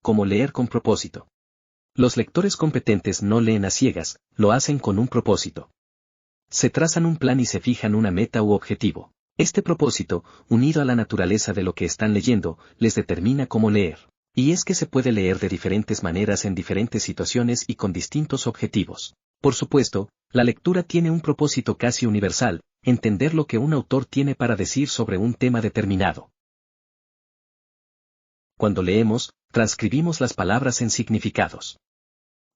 como leer con propósito. Los lectores competentes no leen a ciegas, lo hacen con un propósito. Se trazan un plan y se fijan una meta u objetivo. Este propósito, unido a la naturaleza de lo que están leyendo, les determina cómo leer. Y es que se puede leer de diferentes maneras en diferentes situaciones y con distintos objetivos. Por supuesto, la lectura tiene un propósito casi universal, entender lo que un autor tiene para decir sobre un tema determinado. Cuando leemos, transcribimos las palabras en significados.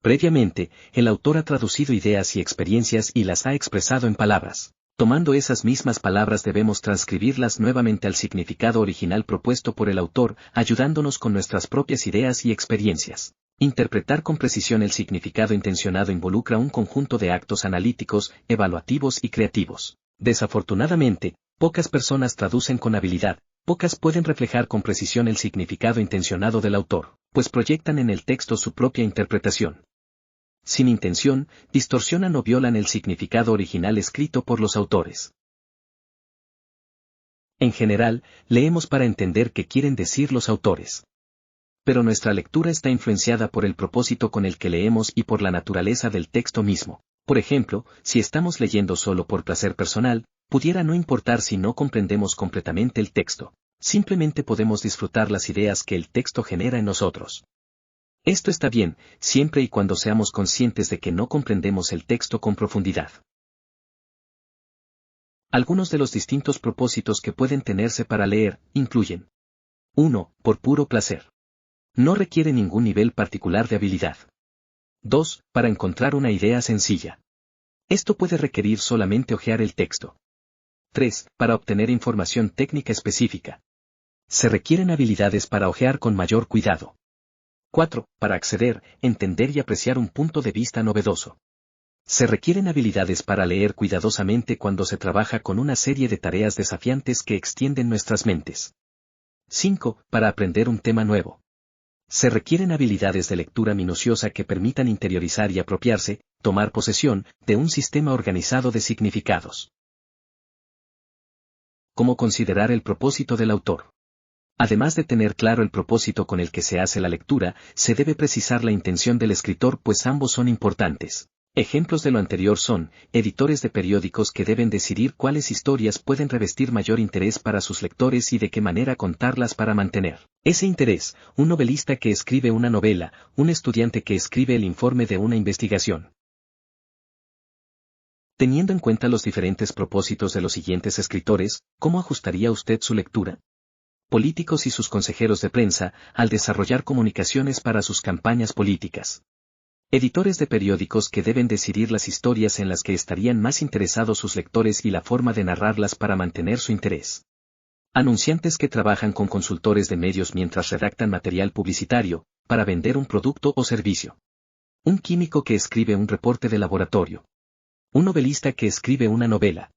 Previamente, el autor ha traducido ideas y experiencias y las ha expresado en palabras. Tomando esas mismas palabras debemos transcribirlas nuevamente al significado original propuesto por el autor, ayudándonos con nuestras propias ideas y experiencias. Interpretar con precisión el significado intencionado involucra un conjunto de actos analíticos, evaluativos y creativos. Desafortunadamente, pocas personas traducen con habilidad, pocas pueden reflejar con precisión el significado intencionado del autor, pues proyectan en el texto su propia interpretación. Sin intención, distorsionan o violan el significado original escrito por los autores. En general, leemos para entender qué quieren decir los autores. Pero nuestra lectura está influenciada por el propósito con el que leemos y por la naturaleza del texto mismo. Por ejemplo, si estamos leyendo solo por placer personal, pudiera no importar si no comprendemos completamente el texto. Simplemente podemos disfrutar las ideas que el texto genera en nosotros. Esto está bien, siempre y cuando seamos conscientes de que no comprendemos el texto con profundidad. Algunos de los distintos propósitos que pueden tenerse para leer, incluyen 1. Por puro placer. No requiere ningún nivel particular de habilidad. 2. Para encontrar una idea sencilla. Esto puede requerir solamente hojear el texto. 3. Para obtener información técnica específica. Se requieren habilidades para hojear con mayor cuidado. 4. Para acceder, entender y apreciar un punto de vista novedoso. Se requieren habilidades para leer cuidadosamente cuando se trabaja con una serie de tareas desafiantes que extienden nuestras mentes. 5. Para aprender un tema nuevo. Se requieren habilidades de lectura minuciosa que permitan interiorizar y apropiarse, tomar posesión, de un sistema organizado de significados. ¿Cómo considerar el propósito del autor? Además de tener claro el propósito con el que se hace la lectura, se debe precisar la intención del escritor pues ambos son importantes. Ejemplos de lo anterior son, editores de periódicos que deben decidir cuáles historias pueden revestir mayor interés para sus lectores y de qué manera contarlas para mantener ese interés, un novelista que escribe una novela, un estudiante que escribe el informe de una investigación. Teniendo en cuenta los diferentes propósitos de los siguientes escritores, ¿cómo ajustaría usted su lectura? Políticos y sus consejeros de prensa, al desarrollar comunicaciones para sus campañas políticas. Editores de periódicos que deben decidir las historias en las que estarían más interesados sus lectores y la forma de narrarlas para mantener su interés. Anunciantes que trabajan con consultores de medios mientras redactan material publicitario, para vender un producto o servicio. Un químico que escribe un reporte de laboratorio. Un novelista que escribe una novela.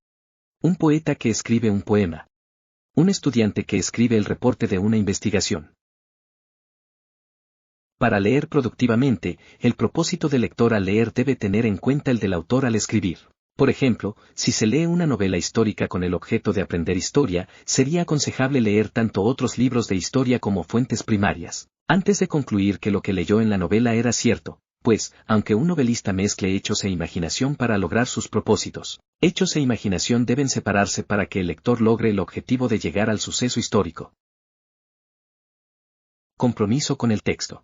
Un poeta que escribe un poema. Un estudiante que escribe el reporte de una investigación. Para leer productivamente, el propósito del lector al leer debe tener en cuenta el del autor al escribir. Por ejemplo, si se lee una novela histórica con el objeto de aprender historia, sería aconsejable leer tanto otros libros de historia como fuentes primarias, antes de concluir que lo que leyó en la novela era cierto. Pues, aunque un novelista mezcle hechos e imaginación para lograr sus propósitos, hechos e imaginación deben separarse para que el lector logre el objetivo de llegar al suceso histórico. Compromiso con el texto.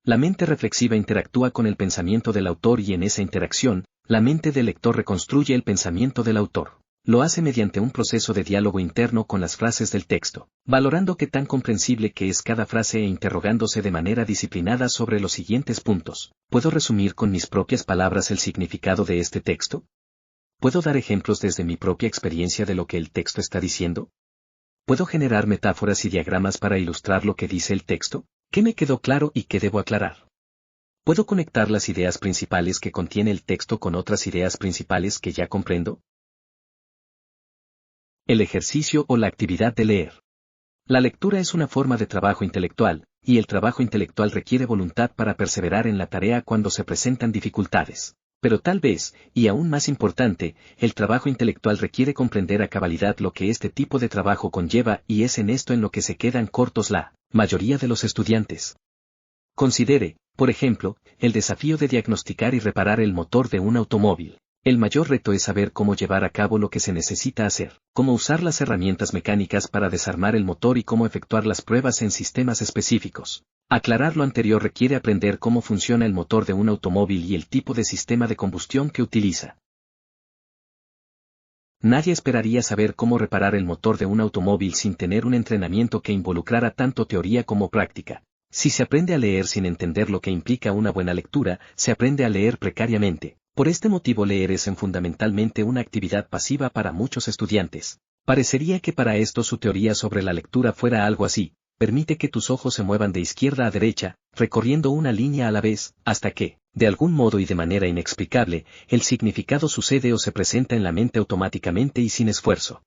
La mente reflexiva interactúa con el pensamiento del autor y en esa interacción, la mente del lector reconstruye el pensamiento del autor. Lo hace mediante un proceso de diálogo interno con las frases del texto, valorando qué tan comprensible que es cada frase e interrogándose de manera disciplinada sobre los siguientes puntos. ¿Puedo resumir con mis propias palabras el significado de este texto? ¿Puedo dar ejemplos desde mi propia experiencia de lo que el texto está diciendo? ¿Puedo generar metáforas y diagramas para ilustrar lo que dice el texto? ¿Qué me quedó claro y qué debo aclarar? ¿Puedo conectar las ideas principales que contiene el texto con otras ideas principales que ya comprendo? El ejercicio o la actividad de leer. La lectura es una forma de trabajo intelectual, y el trabajo intelectual requiere voluntad para perseverar en la tarea cuando se presentan dificultades. Pero tal vez, y aún más importante, el trabajo intelectual requiere comprender a cabalidad lo que este tipo de trabajo conlleva y es en esto en lo que se quedan cortos la mayoría de los estudiantes. Considere, por ejemplo, el desafío de diagnosticar y reparar el motor de un automóvil. El mayor reto es saber cómo llevar a cabo lo que se necesita hacer, cómo usar las herramientas mecánicas para desarmar el motor y cómo efectuar las pruebas en sistemas específicos. Aclarar lo anterior requiere aprender cómo funciona el motor de un automóvil y el tipo de sistema de combustión que utiliza. Nadie esperaría saber cómo reparar el motor de un automóvil sin tener un entrenamiento que involucrara tanto teoría como práctica. Si se aprende a leer sin entender lo que implica una buena lectura, se aprende a leer precariamente. Por este motivo leer es fundamentalmente una actividad pasiva para muchos estudiantes. Parecería que para esto su teoría sobre la lectura fuera algo así: permite que tus ojos se muevan de izquierda a derecha, recorriendo una línea a la vez, hasta que, de algún modo y de manera inexplicable, el significado sucede o se presenta en la mente automáticamente y sin esfuerzo.